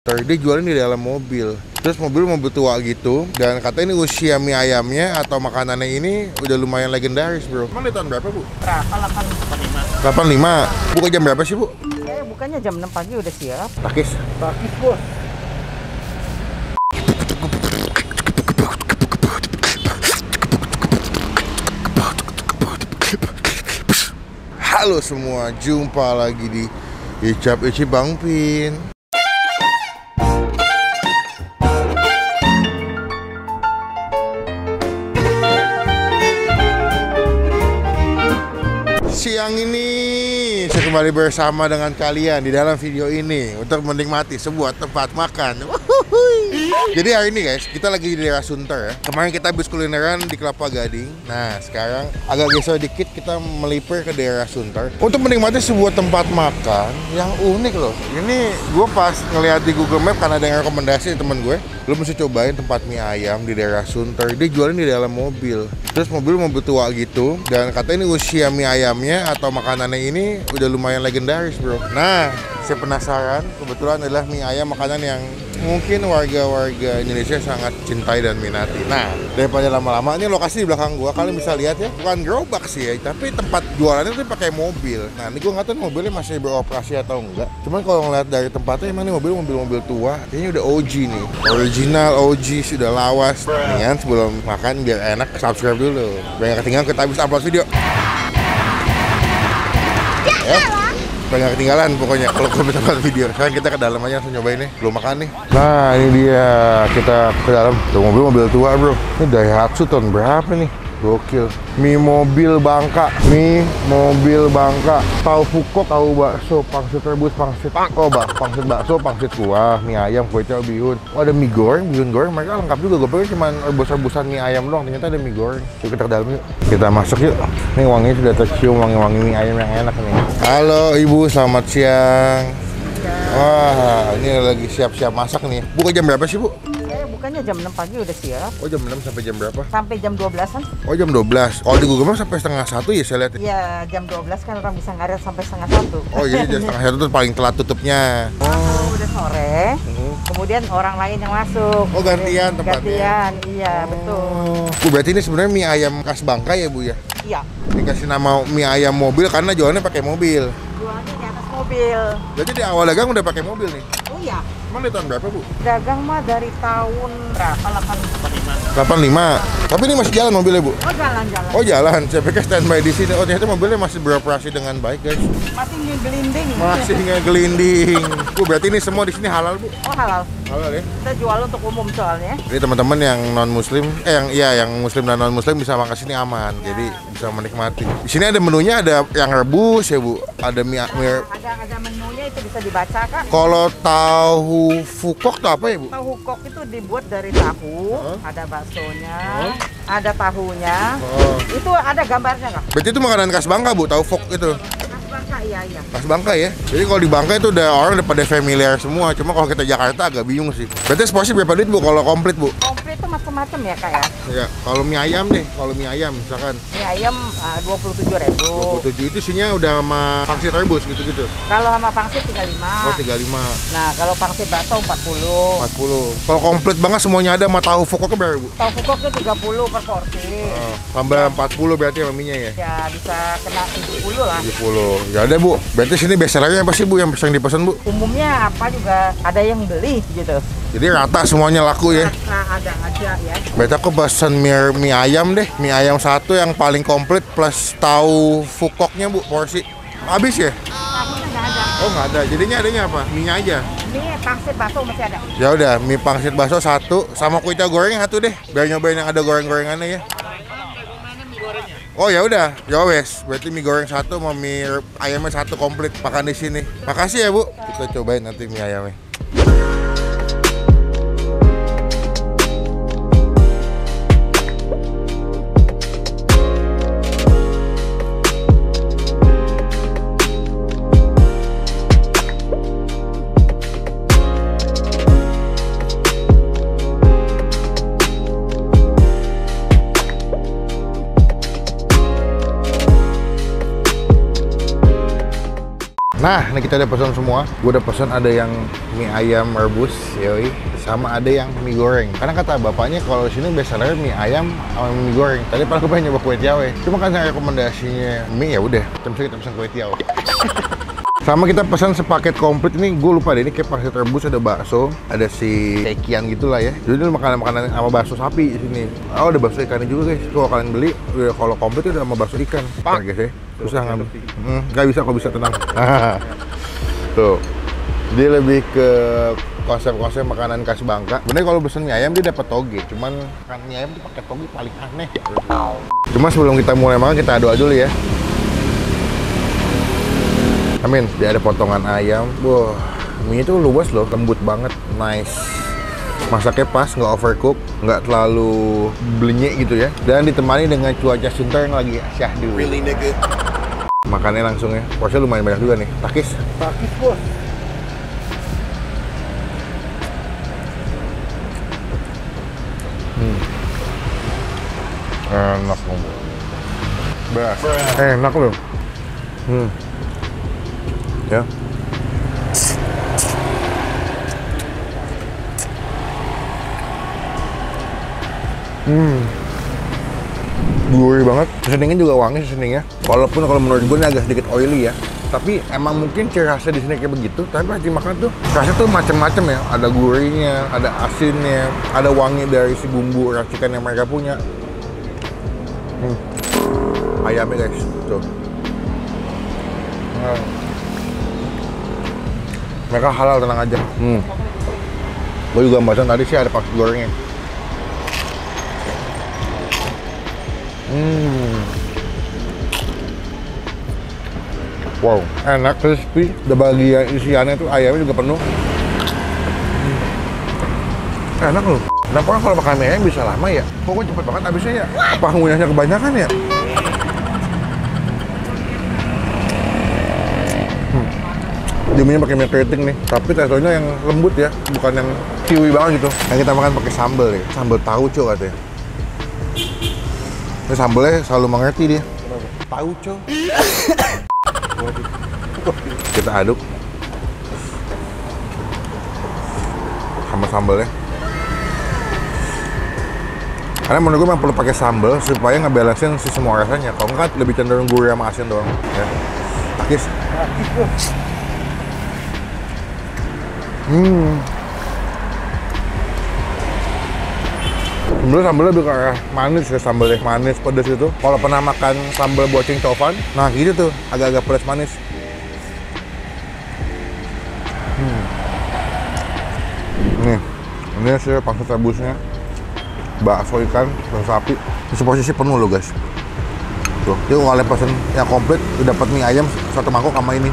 Dia jualin di dalam mobil. Terus mobil tua gitu. Dan katanya ini usia mie ayamnya atau makanannya ini udah lumayan legendaris, bro. Emang di tahun berapa, Bu? Berapa? 85. 85. Buka jam berapa sih, Bu? Bukannya jam 6 pagi udah siap. Takis, Bos. Halo semua, jumpa lagi di Icap Ici Bang Pin. Siang ini saya kembali bersama dengan kalian di dalam video ini untuk menikmati sebuah tempat makan. Jadi hari ini guys, kita lagi di daerah Sunter ya. Kemarin kita habis kulineran di Kelapa Gading. Nah sekarang agak geser dikit, kita melipir ke daerah Sunter untuk menikmati sebuah tempat makan yang unik loh. Ini gue pas ngeliat di Google Map karena ada yang rekomendasi temen gue, lo mesti cobain tempat mie ayam di daerah Sunter. Dia jualin di dalam mobil. Terus mobil tua gitu. Dan katanya ini usia mie ayamnya atau makanannya ini udah lumayan legendaris, bro. Nah, saya penasaran. Kebetulan adalah mie ayam makanan yang mungkin warga-warga Indonesia sangat cintai dan minati. Nah, daripada lama-lama, ini lokasi di belakang gua, kalian bisa lihat ya. Bukan gerobak sih ya, tapi tempat jualannya tuh pakai mobil. Nah, ini gua nggak tahu mobilnya masih beroperasi atau enggak. Cuman kalau ngeliat dari tempatnya, emang ini mobil-mobil tua. Kayaknya udah OG nih. Original OG, sudah lawas. Nih, sebelum makan biar enak, subscribe dulu. Biar nggak ketinggalan kita habis upload video. Biar nggak ketinggalan pokoknya kalau ke tempat video. Sekarang kita ke dalam aja langsung nyobain nih. Belum makan nih. Nah ini dia, kita ke dalam. Tuh mobil tua bro. Ini Daihatsu tahun berapa nih? Gokil. Mie mobil Bangka. Mie mobil Bangka. Tahu fukok, tahu bakso, pangsit rebus, pangsit pangsit bakso, pangsit kuah, mie ayam, kue tiaw, bihun. Oh ada mie goreng, bihun goreng. Mereka lengkap juga. Gue pikir cuma rebus-rebusan mie ayam doang. Ternyata ada mie goreng. Yuk kita ke dalam yuk. Kita masuk yuk. Ini wanginya sudah tercium, wangi-wangi mie ayam yang enak nih. Halo Ibu, selamat siang. Wah, ini lagi siap-siap masak nih. Buka jam berapa sih, Bu? Bukannya jam 6 pagi udah siap. Oh jam 6 sampai jam berapa? Sampai jam 12-an. Oh jam 12. Oh di Google Maps sampai setengah 1 ya saya lihat. Iya jam 12 kan orang bisa ngaret sampai setengah 1. Oh jadi jam setengah 1 tuh paling telat tutupnya. Oh udah sore. Kemudian orang lain yang masuk. Oh gantian tempatnya. Gantian, iya betul. Bu berarti ini sebenarnya mie ayam khas Bangka ya Bu ya? Iya. Dikasih nama mie ayam mobil karena jualannya pakai mobil. Jualannya di atas mobil. Jadi di awal dagang udah pakai mobil nih? Oh iya. Emang di tahun berapa Bu? Dagang mah dari tahun berapa? 85. 85. Tapi ini masih jalan mobilnya Bu? Oh jalan-jalan. Oh jalan, saya pikir standby di sini. Oh ternyata mobilnya masih beroperasi dengan baik guys. Masih ngegelinding. Masih ngegelinding. Bu berarti ini semua di sini halal Bu? Oh halal. Halal ya? Kita jual untuk umum soalnya. Jadi teman-teman yang non muslim, yang muslim dan non muslim bisa makan sini aman. Ya. Jadi bisa menikmati. Di sini ada menunya, ada yang rebus ya Bu, ada mie. Ada menunya itu bisa dibaca kan. Kalau tahu fukok tuh apa ya Bu? Tahu fukok itu dibuat dari tahu, ada baksonya, ada tahunya. Itu ada gambarnya nggak? Berarti itu makanan khas Bangka Bu, tahu fuk itu. Bangka, iya. Khas Bangka ya. Jadi kalau di Bangka itu udah orang udah pada familiar semua. Cuma kalau kita Jakarta agak bingung sih. Berarti seporsi berapa duit Bu kalau komplit Bu? Komplit itu macam-macam ya Kak ya. Ya, kalau mie ayam deh, kalau mie ayam misalkan. Mie ayam 27.000. 27 itu isinya udah sama pangsit rebus gitu-gitu. Kalau sama pangsit 35. Oh 35. Nah kalau pangsit bakso 40. 40. Kalau komplit banget semuanya ada sama tahu fukoknya berapa Bu? Tahu fukoknya 30 per porsi. Tambah 40 berarti sama mie-nya ya? Ya bisa kena 70 lah. 70. Ya udah Bu, berarti sini bestsellernya apa sih Bu yang sering dipesan Bu? Umumnya apa juga ada yang beli gitu. Jadi rata semuanya laku ya? Nah ada aja ya. Berarti aku pesan mie ayam deh. Mie ayam satu yang paling komplit plus tahu fukoknya Bu, porsi. Habis ya? Tahunya nggak ada. Oh nggak ada, jadinya adanya apa? Mie-nya aja? Mie pangsit bakso masih ada. Ya udah, mie pangsit bakso satu, sama kue tiaw goreng satu deh. Biar nyobain yang ada goreng-gorengannya ya. Oh ya udah, ya wes. Berarti mie goreng satu sama mie ayamnya satu komplit makan di sini. Makasih ya Bu. Kita cobain nanti mie ayamnya. Nah, ini kita udah pesan semua. Gue udah pesan ada yang mie ayam rebus, yoi, sama ada yang mie goreng. Karena kata bapaknya kalau di sini biasanya mie ayam sama mie goreng. Tadi pas gue pengen nyoba kue tiaw ya. Cuma kan rekomendasinya mie ya udah, kita pesan kue tiaw. Sama kita pesan sepaket komplit ini, gue lupa deh, ini kayak pasti rebus, ada bakso, ada si tekian gitulah ya. Jadi ini makanan-makanan sama bakso sapi di sini. Oh, ada bakso ikannya juga guys. Kalau kalian beli, kalau komplit itu udah sama bakso ikan. Nah, guys ya, susah ngambil. Nggak bisa, kok bisa tenang. Tuh, dia lebih ke konsep-konsep makanan khas Bangka. Bener kalau pesen mie ayam dia dapat toge, cuman kan mie ayam tuh pakai toge paling aneh. Cuma sebelum kita mulai makan kita doa dulu ya. Amin, dia ada potongan ayam. Wah, mie itu luas loh, lembut banget, nice. Masaknya pas, nggak overcook, nggak terlalu blenyek gitu ya. Dan ditemani dengan cuaca sunter yang lagi syahdu. Really, nigga? Makannya langsung ya. Porsinya lumayan banyak juga nih. Takis. Takis, bos. Enak loh. Enak loh. Ya. Gurih banget. Seasoningnya juga wangi seasoningnya. Walaupun kalau menurut gue ini agak sedikit oily ya. Tapi emang mungkin ciri khasnya di sini kayak begitu. Tapi pas dimakan tuh rasanya tuh macem-macem ya. Ada gurihnya, ada asinnya, ada wangi dari si bumbu racikan yang mereka punya. Ayamnya guys, tuh. Mereka halal, tenang aja. Gue juga pesan tadi sih ada pakai gorengnya. Wow, enak, crispy. Ada bagian isiannya tuh ayamnya juga penuh. Enak loh. Kenapa orang kalau makan mie ayam bisa lama ya? Kok gue cepet banget habisnya ya? Apa ngunyahnya kebanyakan ya? Juminya pakai mie keriting nih, tapi teksturnya yang lembut ya, bukan yang kiwi banget gitu. Yang kita makan pakai sambal ya, sambal tauco katanya. Ini sambalnya selalu mengerti dia. Tauco. Kita aduk sama sambalnya. Karena menurut gue memang perlu pakai sambal supaya ngebalancein si semua rasanya. Kalau enggak lebih cenderung gurih sama asin doang. Ya. Takis. Sebenarnya sambalnya lebih kayak manis ya, sambalnya manis pedas itu. Kalau pernah makan sambal boceng tovan, nah gitu tuh, agak-agak pedas manis. Ini sih pangsit rebusnya, bakso ikan, bakso sapi. Ini posisi penuh loh guys. Tuh, itu kalau pesen yang komplit, udah dapat mie ayam satu mangkok sama ini.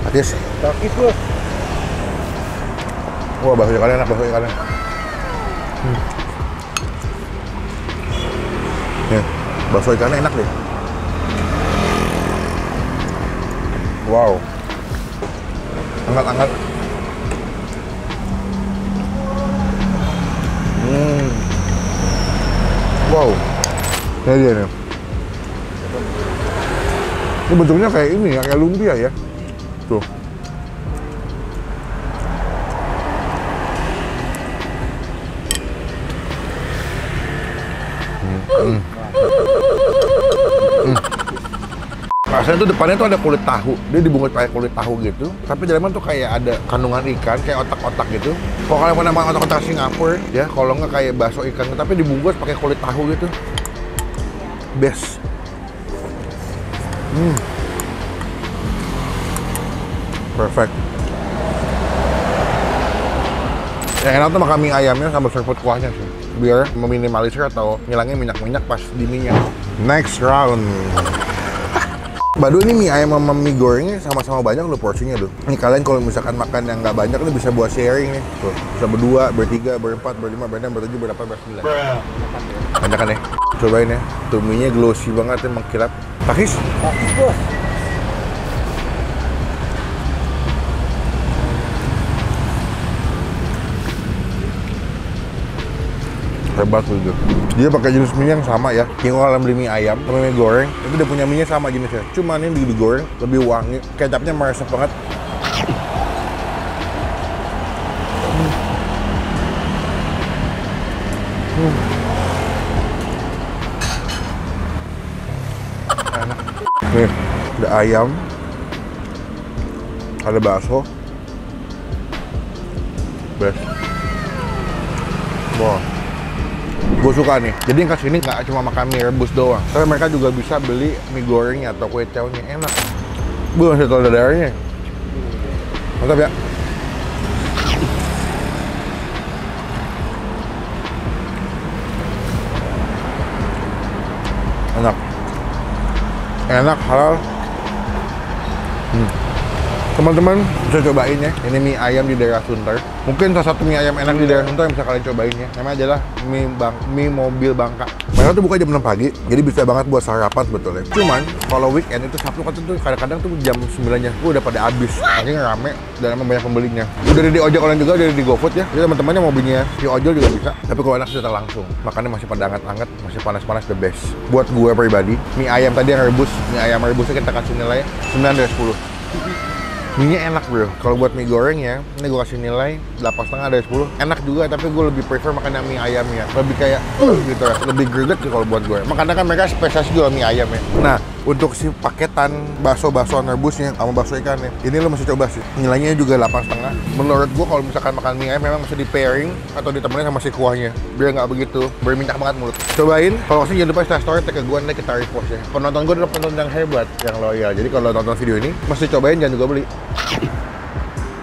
Takis. Takis, bos. Wah, bakso ikannya enak, bakso ikannya. Nih, bakso ikannya enak deh. Wow. Hangat-hangat. Wow. Ini dia nih. Ini bentuknya kayak ini ya, kayak lumpia ya. Tuh. Rasanya tuh depannya tuh ada kulit tahu, dia dibungkus pakai kulit tahu gitu, tapi dalamnya tuh kayak ada kandungan ikan, kayak otak-otak gitu. Kalau kalian pernah makan otak-otak Singapura, ya kalau nggak kayak bakso ikan, tapi dibungkus pakai kulit tahu gitu. Best. Perfect. Yang enak tuh makan mie ayamnya sama serput kuahnya sih, biar meminimalisir atau ngilangin minyak-minyak pas di mie-nya. Next round. Badu ini mie ayam sama mie gorengnya sama-sama banyak loh porsinya loh. Ini kalian kalau misalkan makan yang nggak banyak nih bisa buat sharing nih. Tuh, bisa berdua, bertiga, berempat, berlima, berenam, bertujuh, berdelapan, bersembilan. Banyak kan ya? Cobain ya. Tuh mie-nya glossy banget ya, mengkilap. Takis? Takis, bos. Hebat juga. Dia pakai jenis mie yang sama ya. Kayak kalau kalian beli mie ayam sama mie goreng, itu dia punya mie sama jenisnya. Cuman ini digoreng lebih wangi, kecapnya meresap banget. Enak. Nih, ada ayam, ada bakso. Best. Wah, gue suka nih. Jadi yang kesini nggak cuma makan mie rebus doang, tapi mereka juga bisa beli mie gorengnya atau kue cownya. Enak. Gue masih tahu dadarnya. Mantap ya. Enak. Enak, halal. Teman-teman bisa cobain ya, ini mie ayam di daerah Sunter. Mungkin salah satu mie ayam enak di daerah Sunter yang bisa kalian cobain ya. Namanya adalah mie mobil Bangka. Mereka tuh buka jam 6 pagi, jadi bisa banget buat sarapan sebetulnya. Cuman kalau weekend itu Sabtu kan tuh kadang-kadang tuh jam 9-nya udah pada habis. Akhirnya rame dan emang banyak pembelinya. Udah di ojol kalian juga, udah di GoFood ya. Jadi teman-temannya mau belinya di ojol juga bisa. Tapi kalau enak sudah langsung. Makannya masih pada hangat-hangat, masih panas-panas, the best. Buat gue pribadi, mie ayam tadi yang rebus, mie ayam rebusnya kita kasih nilai 9 dari 10. Mie-nya enak bro. Kalau buat mie goreng ya, ini gue kasih nilai 8,5 dari 10. Enak juga, tapi gue lebih prefer makan yang mie ayamnya. Lebih kayak gitu ya, lebih greget sih kalau buat gue. Makanya kan mereka spesialis jual mie ayam ya. Nah, untuk si paketan bakso-baksoan rebusnya sama bakso ikannya, ini lo mesti coba sih. Nilainya juga 8,5. Menurut gue kalau misalkan makan mie ayam memang mesti di pairing atau ditemenin sama si kuahnya, biar nggak begitu berminyak banget mulut. Cobain. Kalau kesini jangan lupa Instagram story tag ke gue, nanti kita repost ya. Penonton gue adalah penonton yang hebat, yang loyal. Jadi kalau nonton video ini mesti cobain, jangan juga beli.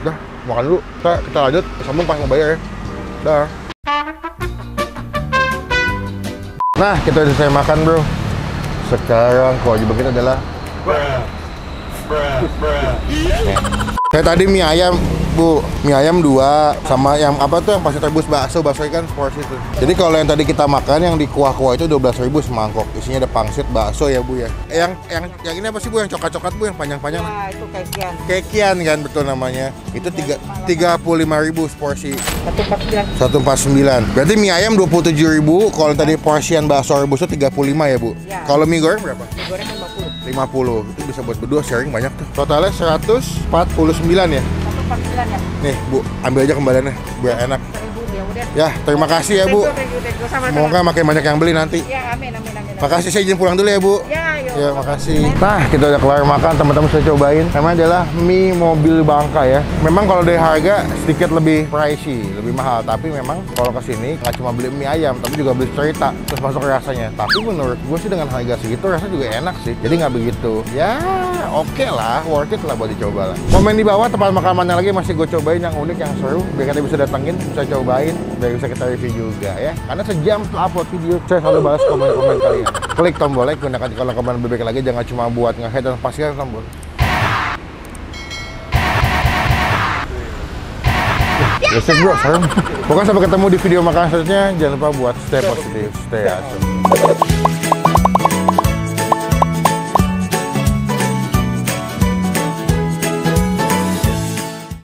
Udah, makan dulu. Kita lanjut, sambung pas mau bayar ya. Dah. Nah, kita udah selesai makan bro. Sekarang kewajiban kita adalah kayak tadi mie ayam bu, mie ayam 2 sama yang apa tuh yang pasti terbus bakso ikan porsi itu. Jadi kalau yang tadi kita makan yang di kuah-kuah itu 12.000 semangkok. Isinya ada pangsit bakso ya bu ya. Yang ini apa sih bu, yang coklat-coklat bu, yang panjang-panjang? Nah, itu kekian. Kekian kan betul namanya. Itu 35.000 seporsi. 149. Berarti mie ayam 27.000. Kalau tadi porsian bakso rebus itu 35 ya bu. Ya. Kalau mie goreng berapa? Mie goreng 50. 50. Itu bisa buat berdua sharing banyak tuh. Totalnya 149 ya. 149 ya. Nih bu, ambil aja kembaliannya biar enak. 1.000 ya udah. Ya, terima kasih ya bu. Thank you. Sama-sama. Semoga makin banyak yang beli nanti. Ya, amin. Makasih, saya izin pulang dulu ya bu. Ya, yuk. Ya, makasih. Nah, kita udah kelar makan, teman-teman sudah cobain. Namanya adalah mie mobil Bangka ya. Memang kalau dari harga sedikit lebih pricey, lebih mahal. Tapi memang kalau kesini nggak cuma beli mie ayam, tapi juga beli cerita, terus masuk ke rasanya. Tapi menurut gue sih dengan harga segitu rasanya juga enak sih. Jadi nggak begitu. Ya, oke lah, worth it lah buat dicoba lah. Komen di bawah tempat makan mana lagi masih gue cobain yang unik, yang seru. Biar kita bisa datengin, bisa cobain, biar bisa kita review juga ya. Karena sejam setelah upload video, saya selalu balas komen-komen kalian. Klik tombol like, gunakan kolom komen lebih baik lagi, jangan cuma buat nge-head dan pastikan tombol. Yes bro, serem. Pokoknya sampai ketemu di video makan selanjutnya. Jangan lupa buat stay positif, stay awesome.